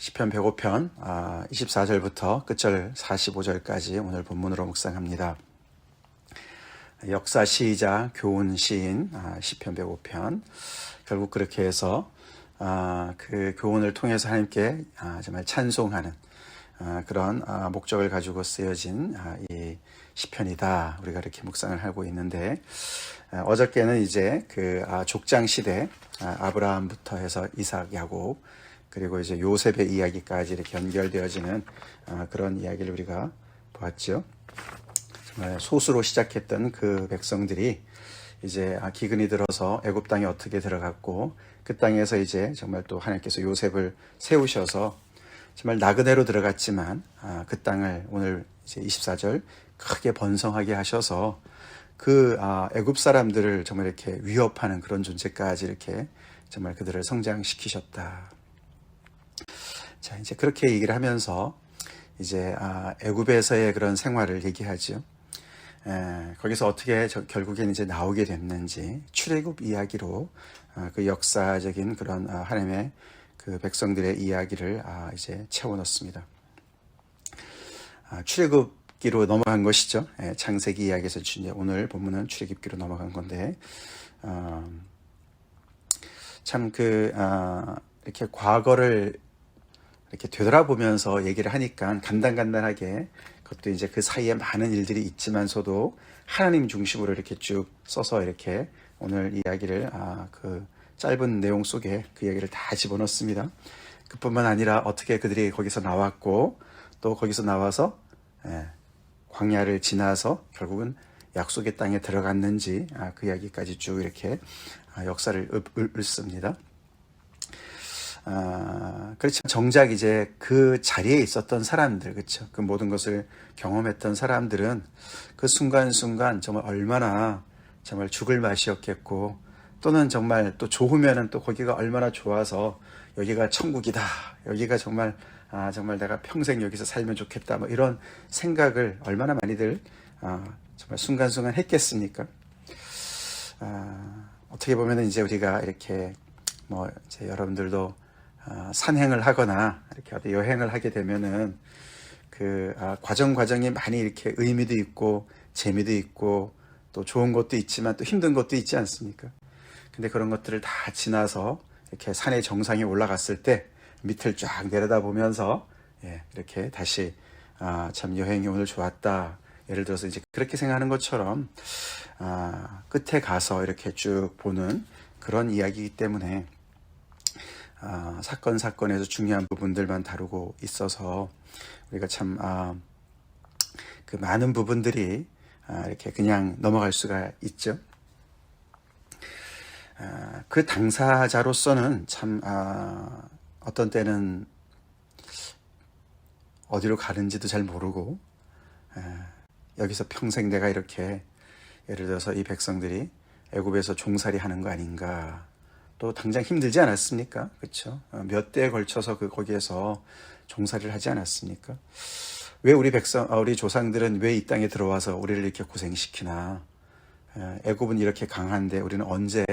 시편 105편 24절부터 끝절 45절까지 오늘 본문으로 묵상합니다. 역사 시이자 교훈 시인 시편 105편. 결국 그렇게 해서 그 교훈을 통해서 하나님께 정말 찬송하는 그런 목적을 가지고 쓰여진 이 시편이다. 우리가 이렇게 묵상을 하고 있는데, 어저께는 이제 그 족장 시대 아브라함부터 해서 이삭, 야곱, 그리고 이제 요셉의 이야기까지 이렇게 연결되어지는 그런 이야기를 우리가 보았죠. 정말 소수로 시작했던 그 백성들이 이제 기근이 들어서 애굽 땅에 어떻게 들어갔고, 그 땅에서 이제 정말 또 하나님께서 요셉을 세우셔서 정말 나그네로 들어갔지만 그 땅을 오늘 이제 24절 크게 번성하게 하셔서 그 애굽 사람들을 정말 이렇게 위협하는 그런 존재까지 이렇게 정말 그들을 성장시키셨다. 자, 이제 그렇게 얘기를 하면서 이제 애굽에서의 그런 생활을 얘기하죠. 거기서 어떻게 결국엔 이제 나오게 됐는지 출애굽 이야기로 그 역사적인 그런 하나님의 그 백성들의 이야기를 이제 채워넣습니다. 출애굽기로 넘어간 것이죠. 창세기 이야기에서 이제 오늘 본문은 출애굽기로 넘어간 건데, 참 이렇게 과거를 이렇게 되돌아보면서 얘기를 하니까 간단하게, 그것도 이제 그 사이에 많은 일들이 있지만서도 하나님 중심으로 이렇게 쭉 써서 이렇게 오늘 이야기를 그 짧은 내용 속에 그 이야기를 다 집어넣습니다. 그뿐만 아니라 어떻게 그들이 거기서 나왔고, 또 거기서 나와서 광야를 지나서 결국은 약속의 땅에 들어갔는지 그 이야기까지 쭉 이렇게 역사를 읊습니다. 그렇지만 정작 이제 그 자리에 있었던 사람들, 그렇죠? 그 모든 것을 경험했던 사람들은 그 순간순간 정말 얼마나 정말 죽을 맛이었겠고, 또는 정말 또 좋으면은 또 거기가 얼마나 좋아서 여기가 천국이다, 여기가 정말 정말 내가 평생 여기서 살면 좋겠다, 뭐 이런 생각을 얼마나 많이들 정말 순간순간 했겠습니까? 어떻게 보면은 이제 우리가 이렇게 뭐 이제 여러분들도 산행을 하거나 이렇게 어디 여행을 하게 되면은 그 과정이 많이 이렇게 의미도 있고 재미도 있고 또 좋은 것도 있지만 또 힘든 것도 있지 않습니까? 근데 그런 것들을 다 지나서 이렇게 산의 정상에 올라갔을 때 밑을 쫙 내려다보면서 이렇게 다시 참 여행이 오늘 좋았다, 예를 들어서 이제 그렇게 생각하는 것처럼 끝에 가서 이렇게 쭉 보는 그런 이야기이기 때문에 사건에서 중요한 부분들만 다루고 있어서 우리가 참 그 많은 부분들이 이렇게 그냥 넘어갈 수가 있죠. 그 당사자로서는 참 어떤 때는 어디로 가는지도 잘 모르고, 여기서 평생 내가 이렇게 예를 들어서 이 백성들이 애굽에서 종살이 하는 거 아닌가, 또 당장 힘들지 않았습니까? 그렇죠? 몇 대에 걸쳐서 거기에서 종살이를 하지 않았습니까? 왜 우리 조상들은 왜 이 땅에 들어와서 우리를 이렇게 고생시키나? 애굽은 이렇게 강한데 우리는 언제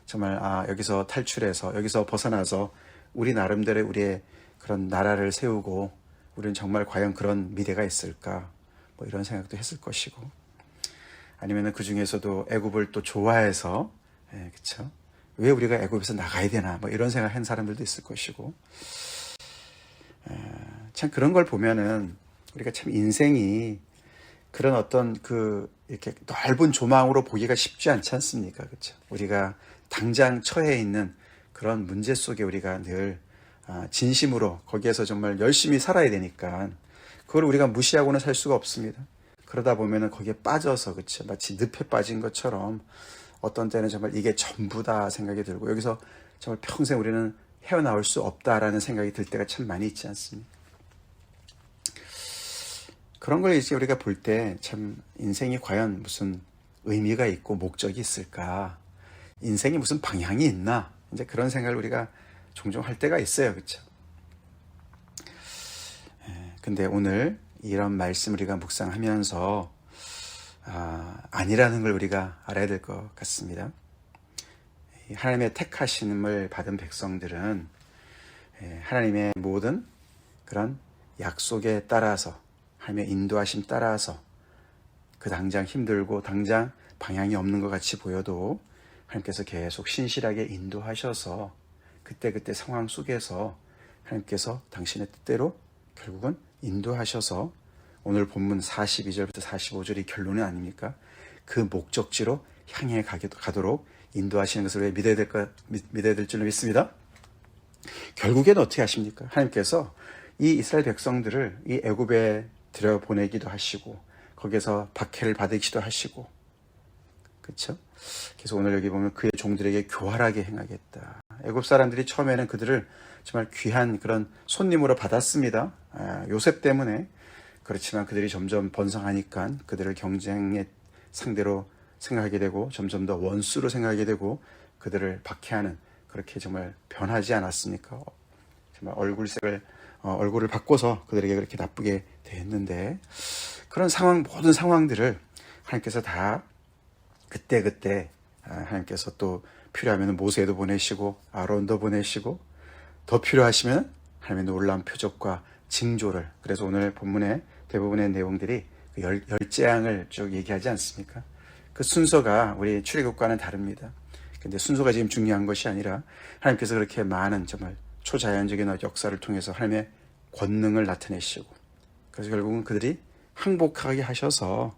정말 여기서 탈출해서 여기서 벗어나서 우리 나름대로 우리의 그런 나라를 세우고 우리는 정말 과연 그런 미래가 있을까? 뭐 이런 생각도 했을 것이고, 아니면은 그 중에서도 애굽을 또 좋아해서, 그렇죠? 왜 우리가 애굽에서 나가야 되나, 뭐 이런 생각한 사람들도 있을 것이고, 참 그런 걸 보면은 우리가 참 인생이 그런 어떤 이렇게 넓은 조망으로 보기가 쉽지 않지 않습니까? 그렇죠? 우리가 당장 처해 있는 그런 문제 속에 우리가 늘 진심으로 거기에서 정말 열심히 살아야 되니까 그걸 우리가 무시하고는 살 수가 없습니다. 그러다 보면은 거기에 빠져서, 그렇죠? 마치 늪에 빠진 것처럼 어떤 때는 정말 이게 전부다 생각이 들고, 여기서 정말 평생 우리는 헤어나올 수 없다라는 생각이 들 때가 참 많이 있지 않습니까? 그런 걸 이제 우리가 볼 때 참 인생이 과연 무슨 의미가 있고 목적이 있을까? 인생이 무슨 방향이 있나? 이제 그런 생각을 우리가 종종 할 때가 있어요. 그렇죠? 근데 오늘 이런 말씀 우리가 묵상하면서 아니라는 걸 우리가 알아야 될 것 같습니다. 하나님의 택하심을 받은 백성들은 하나님의 모든 그런 약속에 따라서, 하나님의 인도하심 따라서, 그 당장 힘들고 당장 방향이 없는 것 같이 보여도 하나님께서 계속 신실하게 인도하셔서 그때그때 상황 속에서 하나님께서 당신의 뜻대로 결국은 인도하셔서 오늘 본문 42절부터 45절이 결론이 아닙니까? 그 목적지로 향해 가도록 인도하시는 것을 왜 믿어야 될 줄로 믿습니다. 결국에는 어떻게 하십니까? 하나님께서 이 이스라엘 백성들을 이 애굽에 들여보내기도 하시고 거기에서 박해를 받으시기도 하시고, 그렇죠? 그래서 오늘 여기 보면 그의 종들에게 교활하게 행하겠다. 애굽 사람들이 처음에는 그들을 정말 귀한 그런 손님으로 받았습니다. 요셉 때문에. 그렇지만 그들이 점점 번성하니까 그들을 경쟁의 상대로 생각하게 되고 점점 더 원수로 생각하게 되고 그들을 박해하는, 그렇게 정말 변하지 않았습니까? 정말 얼굴을 바꿔서 그들에게 그렇게 나쁘게 됐는데, 그런 모든 상황들을 하나님께서 다 그때 하나님께서 또 필요하면 모세도 보내시고 아론도 보내시고, 더 필요하시면 하나님의 놀라운 표적과 징조를, 그래서 오늘 본문의 대부분의 내용들이 그 열재앙을 쭉 얘기하지 않습니까? 그 순서가 우리 출애굽과는 다릅니다. 근데 순서가 지금 중요한 것이 아니라 하나님께서 그렇게 많은 정말 초자연적인 역사를 통해서 하나님의 권능을 나타내시고, 그래서 결국은 그들이 항복하게 하셔서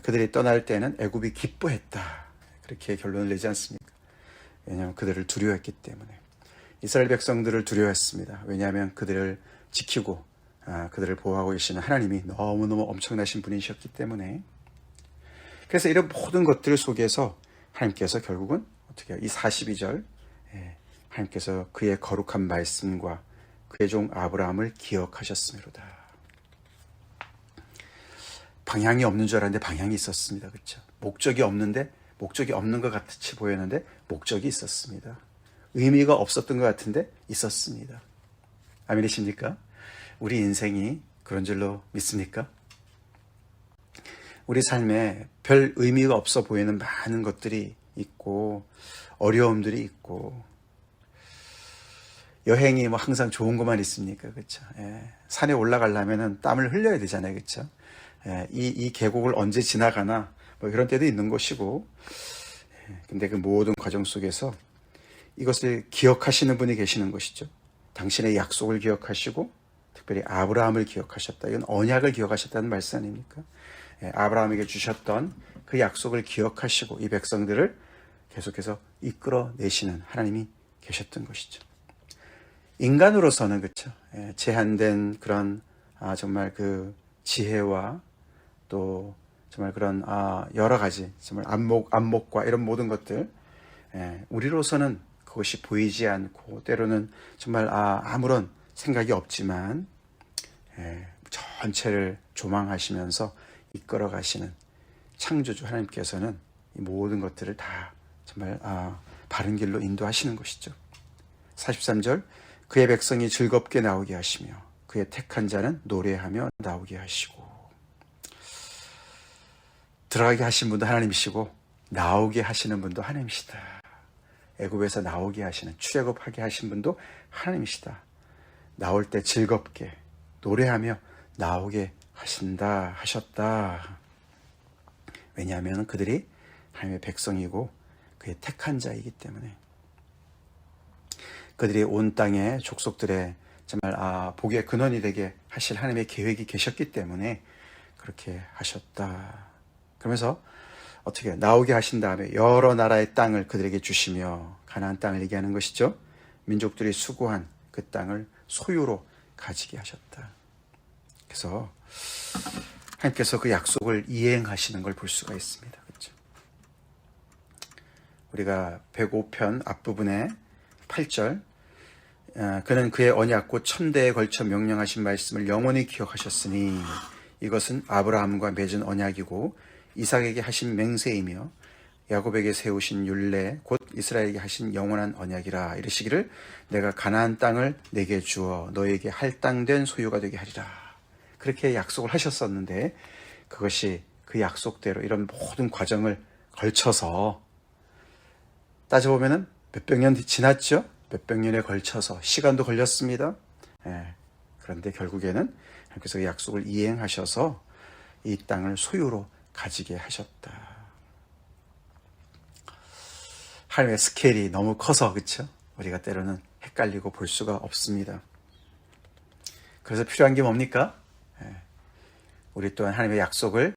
그들이 떠날 때는 애굽이 기뻐했다, 그렇게 결론을 내지 않습니까? 왜냐하면 그들을 두려워했기 때문에. 이스라엘 백성들을 두려워했습니다. 왜냐하면 그들을 지키고 그들을 보호하고 계시는 하나님이 너무너무 엄청나신 분이셨기 때문에. 그래서 이런 모든 것들 속에서 하나님께서 결국은 어떻게 해요? 이 42절 하나님께서 그의 거룩한 말씀과 그의 종 아브라함을 기억하셨으므로다. 방향이 없는 줄 알았는데 방향이 있었습니다. 그렇죠? 목적이 없는 것 같이 보였는데 목적이 있었습니다. 의미가 없었던 것 같은데 있었습니다. 아멘이십니까? 우리 인생이 그런 줄로 믿습니까? 우리 삶에 별 의미가 없어 보이는 많은 것들이 있고 어려움들이 있고, 여행이 뭐 항상 좋은 것만 있습니까? 그렇죠? 산에 올라가려면 땀을 흘려야 되잖아요. 그렇죠? 이 계곡을 언제 지나가나 뭐 그런 때도 있는 것이고, 근데 그 모든 과정 속에서 이것을 기억하시는 분이 계시는 것이죠. 당신의 약속을 기억하시고 특별히 아브라함을 기억하셨다. 이건 언약을 기억하셨다는 말씀 아닙니까? 아브라함에게 주셨던 그 약속을 기억하시고 이 백성들을 계속해서 이끌어내시는 하나님이 계셨던 것이죠. 인간으로서는 그렇죠. 제한된 그런 정말 그 지혜와 또 정말 그런 여러 가지 정말 안목과 이런 모든 것들, 우리로서는 그것이 보이지 않고 때로는 정말 아무런 생각이 없지만 전체를 조망하시면서 이끌어 가시는 창조주 하나님께서는 이 모든 것들을 다 정말 바른 길로 인도하시는 것이죠. 43절, 그의 백성이 즐겁게 나오게 하시며 그의 택한 자는 노래하며 나오게 하시고. 들어가게 하신 분도 하나님이시고 나오게 하시는 분도 하나님이시다. 애굽에서 나오게 하시는, 출애굽하게 하신 분도 하나님이시다. 나올 때 즐겁게 노래하며 나오게 하셨다. 왜냐하면 그들이 하나님의 백성이고 그의 택한 자이기 때문에. 그들이 온 땅의 족속들의 정말 복의 근원이 되게 하실 하나님의 계획이 계셨기 때문에 그렇게 하셨다. 그러면서 어떻게 나오게 하신 다음에 여러 나라의 땅을 그들에게 주시며, 가나안 땅을 얘기하는 것이죠. 민족들이 수고한 그 땅을 소유로 가지게 하셨다. 그래서 하나님께서 그 약속을 이행하시는 걸 볼 수가 있습니다. 그렇죠? 우리가 105편 앞부분에 8절, 그는 그의 언약고 천대에 걸쳐 명령하신 말씀을 영원히 기억하셨으니 이것은 아브라함과 맺은 언약이고 이삭에게 하신 맹세이며 야곱에게 세우신 율례 곧 이스라엘에게 하신 영원한 언약이라. 이르시기를 내가 가나안 땅을 내게 주어 너에게 할당된 소유가 되게 하리라. 그렇게 약속을 하셨었는데 그것이 그 약속대로 이런 모든 과정을 걸쳐서 따져보면 몇백 년 지났죠. 몇백 년에 걸쳐서 시간도 걸렸습니다. 그런데 결국에는 하나님께서 그 약속을 이행하셔서 이 땅을 소유로 가지게 하셨다. 하나님의 스케일이 너무 커서 그렇죠? 우리가 때로는 헷갈리고 볼 수가 없습니다. 그래서 필요한 게 뭡니까? 우리 또한 하나님의 약속을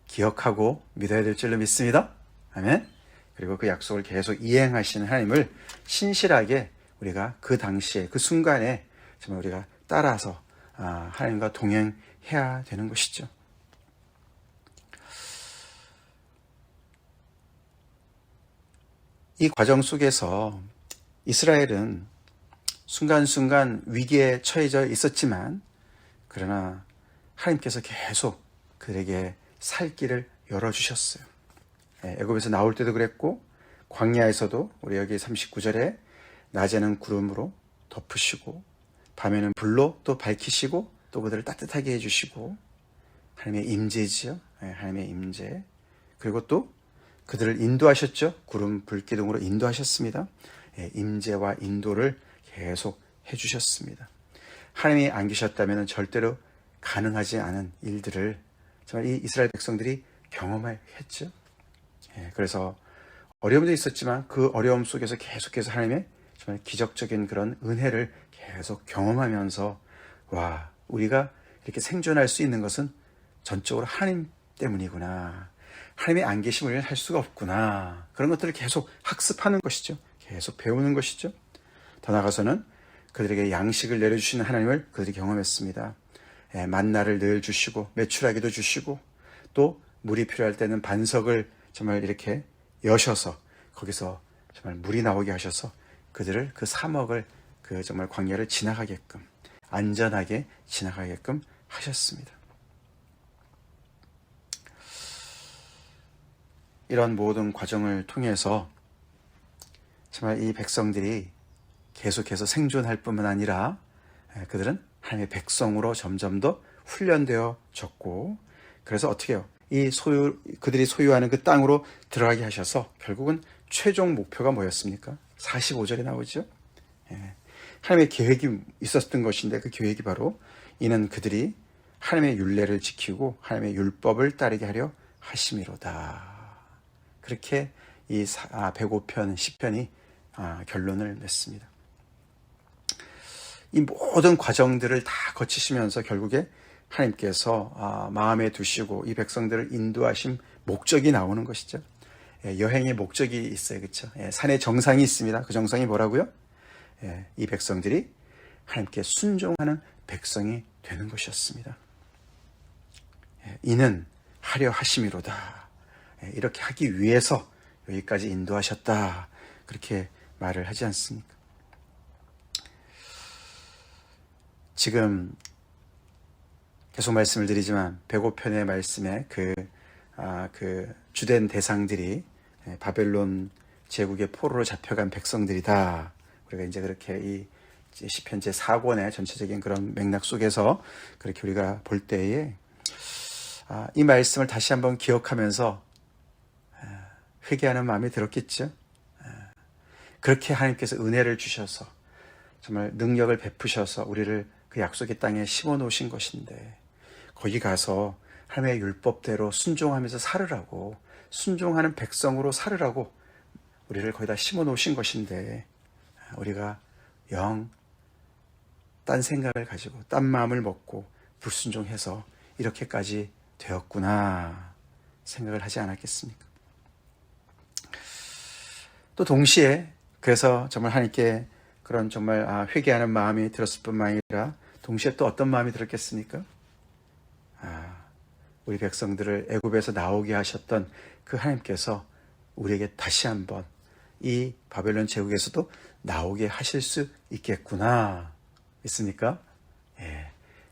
기억하고 믿어야 될 줄로 믿습니다. 아멘. 그리고 그 약속을 계속 이행하시는 하나님을 신실하게 우리가 그 당시에 그 순간에 정말 우리가 따라서 하나님과 동행해야 되는 것이죠. 이 과정 속에서 이스라엘은 순간순간 위기에 처해져 있었지만 그러나 하나님께서 계속 그들에게 살 길을 열어주셨어요. 애굽에서 나올 때도 그랬고 광야에서도 우리 여기 39절에 낮에는 구름으로 덮으시고 밤에는 불로 또 밝히시고 또 그들을 따뜻하게 해주시고 하나님의 임재지요. 하나님의 임재. 그리고 또 그들을 인도하셨죠. 구름 불기둥으로 인도하셨습니다. 임재와 인도를 계속 해주셨습니다. 하나님이 안 계셨다면 절대로 가능하지 않은 일들을 정말 이 이스라엘 백성들이 경험했죠. 그래서 어려움도 있었지만 그 어려움 속에서 계속해서 하나님의 정말 기적적인 그런 은혜를 계속 경험하면서 와, 우리가 이렇게 생존할 수 있는 것은 전적으로 하나님 때문이구나. 하나님의 안 계심을 할 수가 없구나. 그런 것들을 계속 학습하는 것이죠. 계속 배우는 것이죠. 더 나아가서는 그들에게 양식을 내려주시는 하나님을 그들이 경험했습니다. 만나를 늘 주시고 메추라기도 주시고 또 물이 필요할 때는 반석을 정말 이렇게 여셔서 거기서 정말 물이 나오게 하셔서 그들을 그 사막을 그 정말 광야를 지나가게끔 안전하게 지나가게끔 하셨습니다. 이런 모든 과정을 통해서 정말 이 백성들이 계속해서 생존할 뿐만 아니라 그들은 하나님의 백성으로 점점 더 훈련되어졌고 그래서 어떻게 해요? 그들이 소유하는 그 땅으로 들어가게 하셔서 결국은 최종 목표가 뭐였습니까? 45절에 나오죠. 하나님의 계획이 있었던 것인데 그 계획이 바로 이는 그들이 하나님의 율례를 지키고 하나님의 율법을 따르게 하려 하심이로다. 그렇게 이 105편 시편이 결론을 맺습니다. 이 모든 과정들을 다 거치시면서 결국에 하나님께서 마음에 두시고 이 백성들을 인도하신 목적이 나오는 것이죠. 여행의 목적이 있어요. 그렇죠? 산의 정상이 있습니다. 그 정상이 뭐라고요? 이 백성들이 하나님께 순종하는 백성이 되는 것이었습니다. 이는 하려 하심이로다. 이렇게 하기 위해서 여기까지 인도하셨다. 그렇게 말을 하지 않습니까? 지금 계속 말씀을 드리지만 105편의 말씀에 그 주된 대상들이 바벨론 제국의 포로로 잡혀간 백성들이다. 우리가 이제 그렇게 이 시편 제4권의 전체적인 그런 맥락 속에서 그렇게 우리가 볼 때에 이 말씀을 다시 한번 기억하면서 회개하는 마음이 들었겠죠. 그렇게 하나님께서 은혜를 주셔서 정말 능력을 베푸셔서 우리를 그 약속의 땅에 심어 놓으신 것인데 거기 가서 하나님의 율법대로 순종하면서 살으라고 순종하는 백성으로 살으라고 우리를 거기다 심어 놓으신 것인데 우리가 영 딴 생각을 가지고 딴 마음을 먹고 불순종해서 이렇게까지 되었구나 생각을 하지 않았겠습니까? 또 동시에 그래서 정말 하나님께 그런 정말 회개하는 마음이 들었을 뿐만 아니라 동시에 또 어떤 마음이 들었겠습니까? 우리 백성들을 애굽에서 나오게 하셨던 그 하나님께서 우리에게 다시 한번 이 바벨론 제국에서도 나오게 하실 수 있겠구나. 있습니까?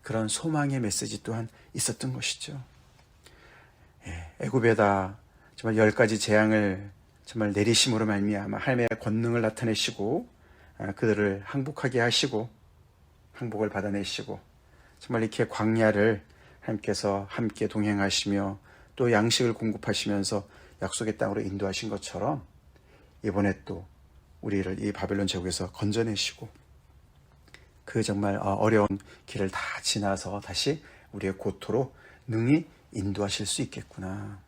그런 소망의 메시지 또한 있었던 것이죠. 애굽에다 정말 10가지 재앙을 정말 내리심으로 말미암아 하나님의 권능을 나타내시고 그들을 항복하게 하시고 항복을 받아내시고 정말 이렇게 광야를 하나님께서 함께 동행하시며 또 양식을 공급하시면서 약속의 땅으로 인도하신 것처럼 이번에 또 우리를 이 바벨론 제국에서 건져내시고 그 정말 어려운 길을 다 지나서 다시 우리의 고토로 능히 인도하실 수 있겠구나.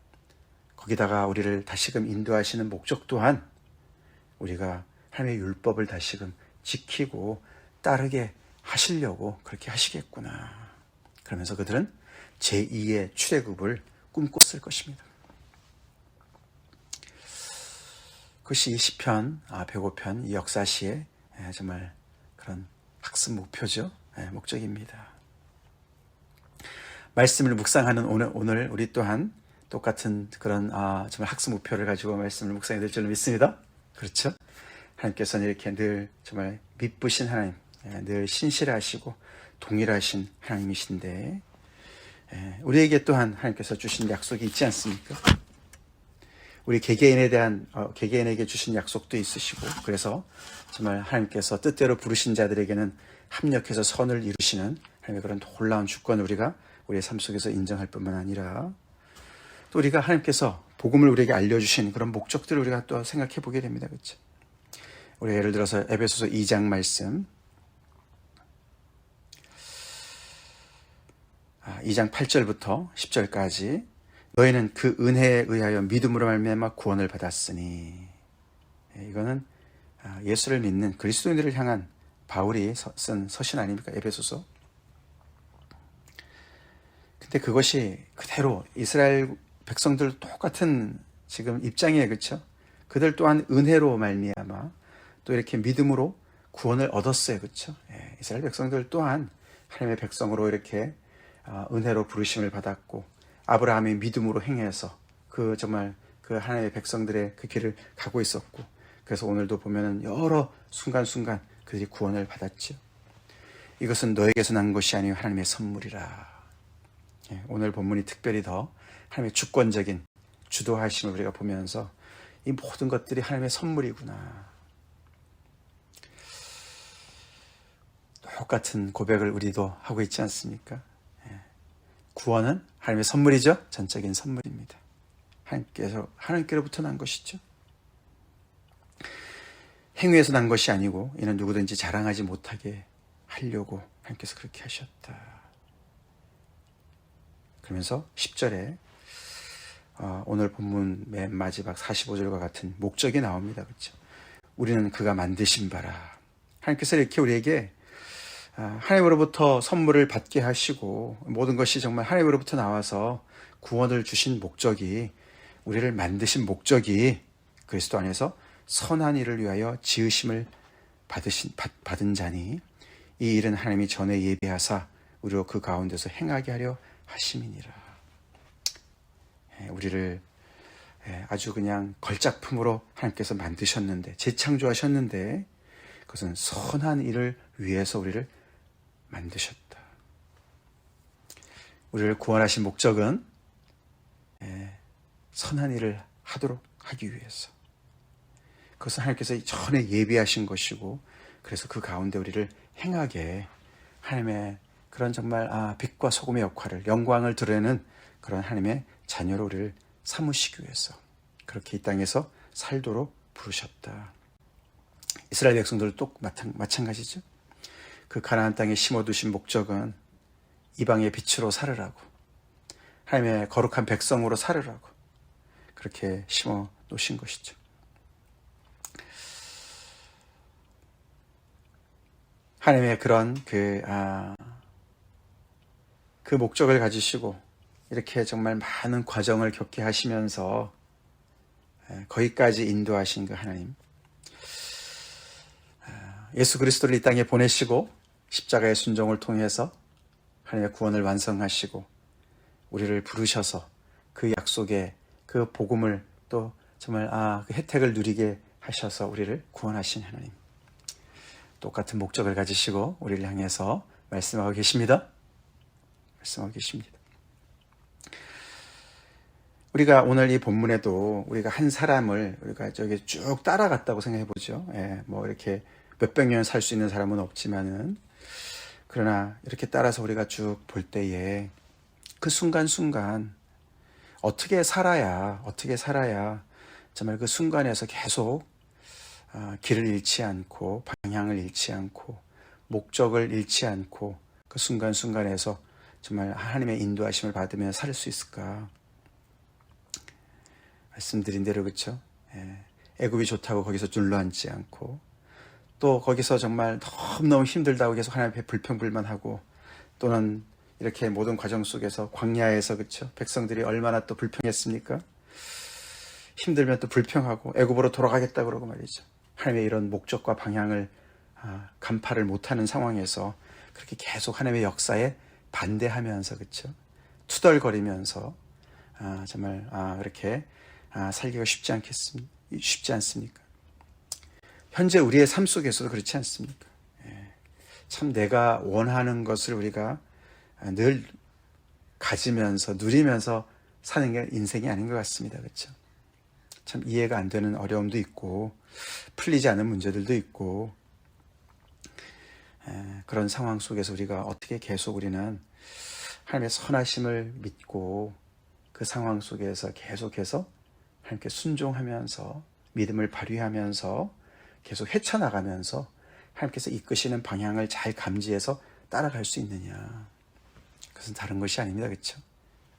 거기다가 우리를 다시금 인도하시는 목적 또한 우리가 하나님의 율법을 다시금 지키고 따르게 하시려고 그렇게 하시겠구나. 그러면서 그들은 제2의 출애굽을 꿈꿨을 것입니다. 그것이 이 시편 105편 이 역사시의 정말 그런 학습 목표죠. 목적입니다. 말씀을 묵상하는 오늘 우리 또한 똑같은 그런 정말 학습 목표를 가지고 말씀을 묵상해야 될 줄로 믿습니다. 그렇죠? 하나님께서는 이렇게 늘 정말 미쁘신 하나님, 늘 신실하시고 동일하신 하나님이신데 우리에게 또한 하나님께서 주신 약속이 있지 않습니까? 우리 개개인에게 주신 약속도 있으시고 그래서 정말 하나님께서 뜻대로 부르신 자들에게는 합력해서 선을 이루시는 하나님의 그런 놀라운 주권을 우리가 우리의 삶 속에서 인정할 뿐만 아니라 또 우리가 하나님께서 복음을 우리에게 알려주신 그런 목적들을 우리가 또 생각해 보게 됩니다. 그렇죠? 우리 예를 들어서 에베소서 2장 말씀 2장 8절부터 10절까지 너희는 그 은혜에 의하여 믿음으로 말미암아 구원을 받았으니 이거는 예수를 믿는 그리스도인들을 향한 바울이 쓴 서신 아닙니까? 에베소서. 근데 그것이 그대로 이스라엘 백성들 똑같은 지금 입장이에요. 그렇죠? 그들 또한 은혜로 말미암아 또 이렇게 믿음으로 구원을 얻었어요. 그렇죠? 이스라엘 백성들 또한 하나님의 백성으로 이렇게 은혜로 부르심을 받았고 아브라함이 믿음으로 행해서 그 정말 그 하나님의 백성들의 그 길을 가고 있었고 그래서 오늘도 보면은 여러 순간순간 그들이 구원을 받았죠. 이것은 너에게서 난 것이 아니요 하나님의 선물이라. 오늘 본문이 특별히 더 하나님의 주권적인 주도하심을 우리가 보면서 이 모든 것들이 하나님의 선물이구나. 똑같은 고백을 우리도 하고 있지 않습니까? 구원은 하나님의 선물이죠. 전적인 선물입니다. 하나님께로부터 난 것이죠. 행위에서 난 것이 아니고 이는 누구든지 자랑하지 못하게 하려고 하나님께서 그렇게 하셨다. 그러면서 10절에 오늘 본문 맨 마지막 45절과 같은 목적이 나옵니다. 그렇죠? 우리는 그가 만드신 바라. 하나님께서 이렇게 우리에게 하나님으로부터 선물을 받게 하시고 모든 것이 정말 하나님으로부터 나와서 구원을 주신 목적이 우리를 만드신 목적이 그리스도 안에서 선한 일을 위하여 지으심을 받은 자니 이 일은 하나님이 전에 예비하사 우리로 그 가운데서 행하게 하려 하심이니라. 우리를 아주 그냥 걸작품으로 하나님께서 만드셨는데 재창조하셨는데 그것은 선한 일을 위해서 우리를 만드셨다. 우리를 구원하신 목적은 선한 일을 하기 위해서 그것은 하나님께서 전에 예비하신 것이고 그래서 그 가운데 우리를 행하게 하나님의 그런 정말 빛과 소금의 역할을 영광을 드러내는 그런 하나님의 자녀로 우리를 삼으시기 위해서 그렇게 이 땅에서 살도록 부르셨다. 이스라엘 백성들도 마찬가지죠. 그 가나안 땅에 심어두신 목적은 이방의 빛으로 살으라고 하나님의 거룩한 백성으로 살으라고 그렇게 심어 놓으신 것이죠. 하나님의 그런 그 목적을 가지시고 이렇게 정말 많은 과정을 겪게 하시면서 거기까지 인도하신 그 하나님, 예수 그리스도를 이 땅에 보내시고 십자가의 순종을 통해서 하나님의 구원을 완성하시고 우리를 부르셔서 그 약속의 그 복음을 또 정말 그 혜택을 누리게 하셔서 우리를 구원하신 하나님, 똑같은 목적을 가지시고 우리를 향해서 말씀하고 계십니다. 말씀하고 계십니다. 우리가 오늘 이 본문에도 우리가 한 사람을 우리가 저기 쭉 따라갔다고 생각해 보죠. 뭐 이렇게 몇백 년 살 수 있는 사람은 없지만은 그러나 이렇게 따라서 우리가 쭉 볼 때에 그 순간순간 어떻게 살아야 정말 그 순간에서 계속 길을 잃지 않고 방향을 잃지 않고 목적을 잃지 않고 그 순간순간에서 정말 하나님의 인도하심을 받으며 살 수 있을까? 말씀드린 대로 그렇죠? 애굽이 좋다고 거기서 눌러앉지 않고 또 거기서 정말 너무너무 힘들다고 계속 하나님 앞에 불평불만하고 또는 이렇게 모든 과정 속에서 광야에서 그렇죠? 백성들이 얼마나 또 불평했습니까? 힘들면 또 불평하고 애굽으로 돌아가겠다 그러고 말이죠. 하나님의 이런 목적과 방향을 간파를 못하는 상황에서 그렇게 계속 하나님의 역사에 반대하면서 그렇죠? 투덜거리면서 정말 그렇게 살기가 쉽지 않습니까? 현재 우리의 삶 속에서도 그렇지 않습니까? 참 내가 원하는 것을 우리가 늘 가지면서 누리면서 사는 게 인생이 아닌 것 같습니다. 그렇죠? 참 이해가 안 되는 어려움도 있고 풀리지 않은 문제들도 있고 그런 상황 속에서 우리가 어떻게 계속 우리는 하나님의 선하심을 믿고 그 상황 속에서 계속해서 하나님께 순종하면서 믿음을 발휘하면서 계속 헤쳐나가면서 하나님께서 이끄시는 방향을 잘 감지해서 따라갈 수 있느냐. 그것은 다른 것이 아닙니다. 그렇죠?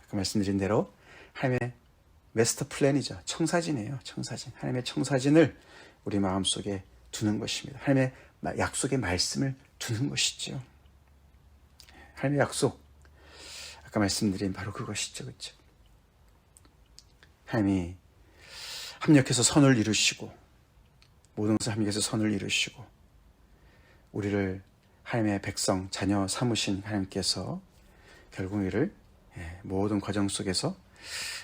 아까 말씀드린 대로 하나님의 마스터 플랜이죠. 청사진이에요. 청사진. 하나님의 청사진을 우리 마음속에 두는 것입니다. 하나님의 약속의 말씀을 두는 것이죠. 하나님의 약속. 아까 말씀드린 바로 그것이죠. 그렇죠? 하나님이 합력해서 선을 이루시고 모든 것을 합력해서 선을 이루시고 우리를 하나님의 백성, 자녀 삼으신 하나님께서 결국 우리를 모든 과정 속에서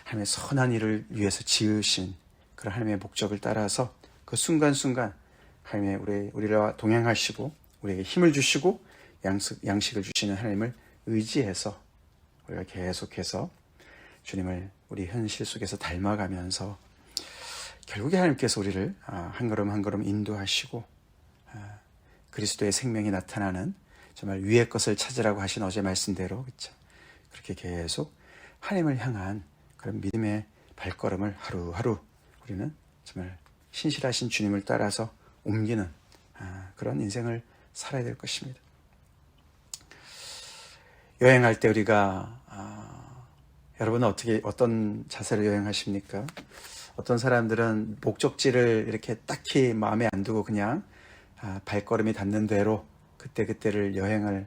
하나님의 선한 일을 위해서 지으신 그런 하나님의 목적을 따라서 그 순간순간 하나님의 우리와 동행하시고 우리에게 힘을 주시고 양식을 주시는 하나님을 의지해서 우리가 계속해서 주님을 우리 현실 속에서 닮아가면서 결국에 하나님께서 우리를 한 걸음 한 걸음 인도하시고 그리스도의 생명이 나타나는 정말 위의 것을 찾으라고 하신 어제 말씀대로 그렇죠? 그렇게 계속 하나님을 향한 그런 믿음의 발걸음을 하루하루 우리는 정말 신실하신 주님을 따라서 옮기는 그런 인생을 살아야 될 것입니다. 여행할 때 우리가 여러분은 어떤 자세로 여행하십니까? 어떤 사람들은 목적지를 이렇게 딱히 마음에 안 두고 그냥 발걸음이 닿는 대로 그때그때를 여행을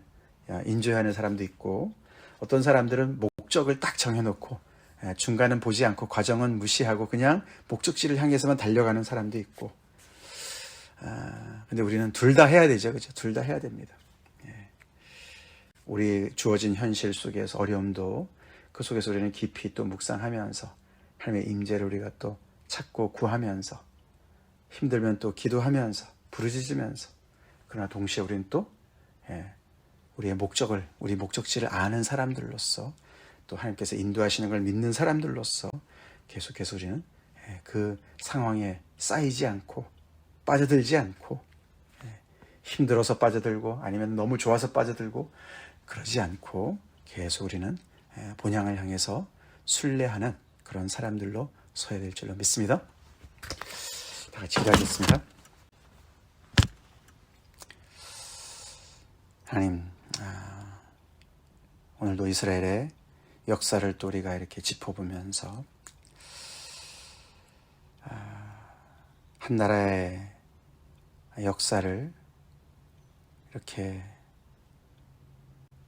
인조하는 사람도 있고 어떤 사람들은 목적을 딱 정해놓고 중간은 보지 않고 과정은 무시하고 그냥 목적지를 향해서만 달려가는 사람도 있고 근데 우리는 둘 다 해야 되죠. 그렇죠? 둘 다 해야 됩니다. 우리 주어진 현실 속에서 어려움도 그 속에서 우리는 깊이 또 묵상하면서 하나님의 임재를 우리가 또 찾고 구하면서 힘들면 또 기도하면서 부르짖으면서 그러나 동시에 우리는 또 우리 목적지를 아는 사람들로서 또 하나님께서 인도하시는 걸 믿는 사람들로서 계속해서 우리는 그 상황에 쌓이지 않고 빠져들지 않고 힘들어서 빠져들고 아니면 너무 좋아서 빠져들고 그러지 않고 계속 우리는 본향을 향해서 순례하는 그런 사람들로 서야 될 줄로 믿습니다. 다 같이 기도하겠습니다. 하나님, 오늘도 이스라엘의 역사를 또 우리가 이렇게 짚어보면서 한 나라의 역사를 이렇게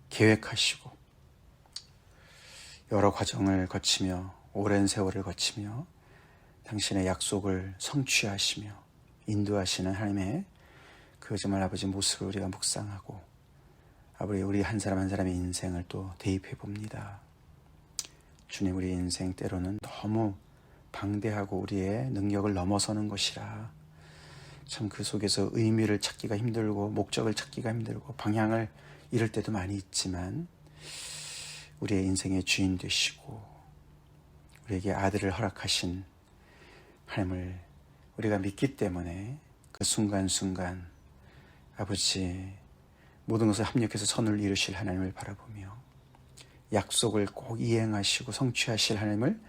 계획하시고 여러 과정을 거치며 오랜 세월을 거치며 당신의 약속을 성취하시며 인도하시는 하나님의 그 정말 아버지 모습을 우리가 묵상하고 우리 한 사람 한 사람의 인생을 또 대입해 봅니다. 주님, 우리 인생 때로는 너무 방대하고 우리의 능력을 넘어서는 것이라 참 그 속에서 의미를 찾기가 힘들고 목적을 찾기가 힘들고 방향을 잃을 때도 많이 있지만 우리의 인생의 주인 되시고 우리에게 아들을 허락하신 하나님을 우리가 믿기 때문에 그 순간순간 아버지 모든 것을 합력해서 선을 이루실 하나님을 바라보며 약속을 꼭 이행하시고 성취하실 하나님을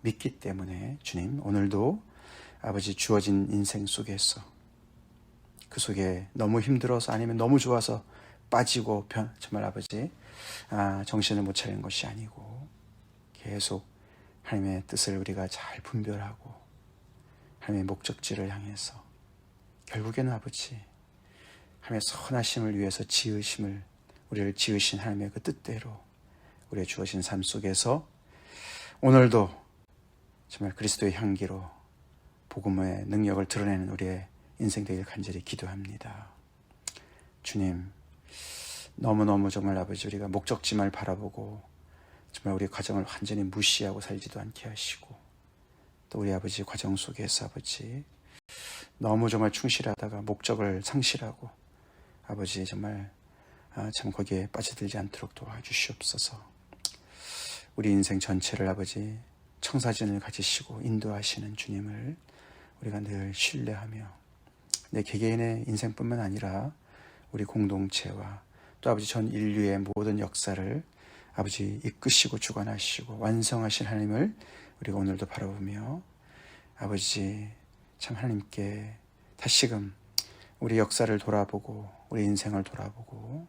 믿기 때문에 주님 오늘도 아버지 주어진 인생 속에서 그 속에 너무 힘들어서 아니면 너무 좋아서 빠지고 정말 아버지 정신을 못 차리는 것이 아니고 계속 하나님의 뜻을 우리가 잘 분별하고 하나님의 목적지를 향해서 결국에는 아버지 하나님의 선하심을 위해서 우리를 지으신 하나님의 그 뜻대로 우리의 주어진 삶 속에서 오늘도 정말 그리스도의 향기로 복음의 능력을 드러내는 우리의 인생 되길 간절히 기도합니다. 주님, 너무너무 정말 아버지 우리가 목적지만 바라보고 정말 우리 과정을 완전히 무시하고 살지도 않게 하시고 또 우리 아버지 과정 속에서 아버지 너무 정말 충실하다가 목적을 상실하고 아버지 정말 참 거기에 빠져들지 않도록 도와주시옵소서. 우리 인생 전체를 아버지 청사진을 가지시고 인도하시는 주님을 우리가 늘 신뢰하며 내 개개인의 인생뿐만 아니라 우리 공동체와 또 아버지 전 인류의 모든 역사를 아버지 이끄시고 주관하시고 완성하신 하나님을 우리가 오늘도 바라보며 아버지 참 하나님께 다시금 우리 역사를 돌아보고 우리 인생을 돌아보고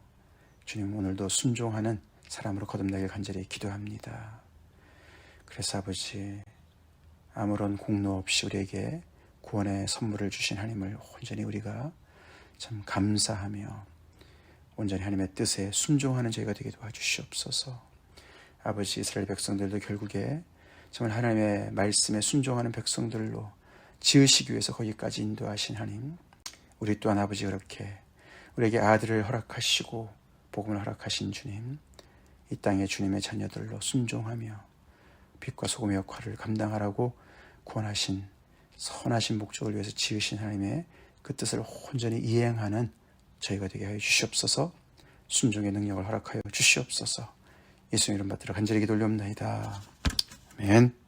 주님 오늘도 순종하는 사람으로 거듭나길 간절히 기도합니다. 그래서 아버지 아무런 공로 없이 우리에게 구원의 선물을 주신 하나님을 온전히 우리가 참 감사하며 온전히 하나님의 뜻에 순종하는 저희가 되게 도와주시옵소서. 아버지 이스라엘 백성들도 결국에 정말 하나님의 말씀에 순종하는 백성들로 지으시기 위해서 거기까지 인도하신 하나님, 우리 또한 아버지 그렇게 우리에게 아들을 허락하시고 복음을 허락하신 주님, 이 땅의 주님의 자녀들로 순종하며 빛과 소금의 역할을 감당하라고 구원하신 선하신 목적을 위해서 지으신 하나님의 그 뜻을 온전히 이행하는 저희가 되게 하여 주시옵소서. 순종의 능력을 허락하여 주시옵소서. 예수님 이름 받들어 간절히 기도 올려옵나이다. 아멘.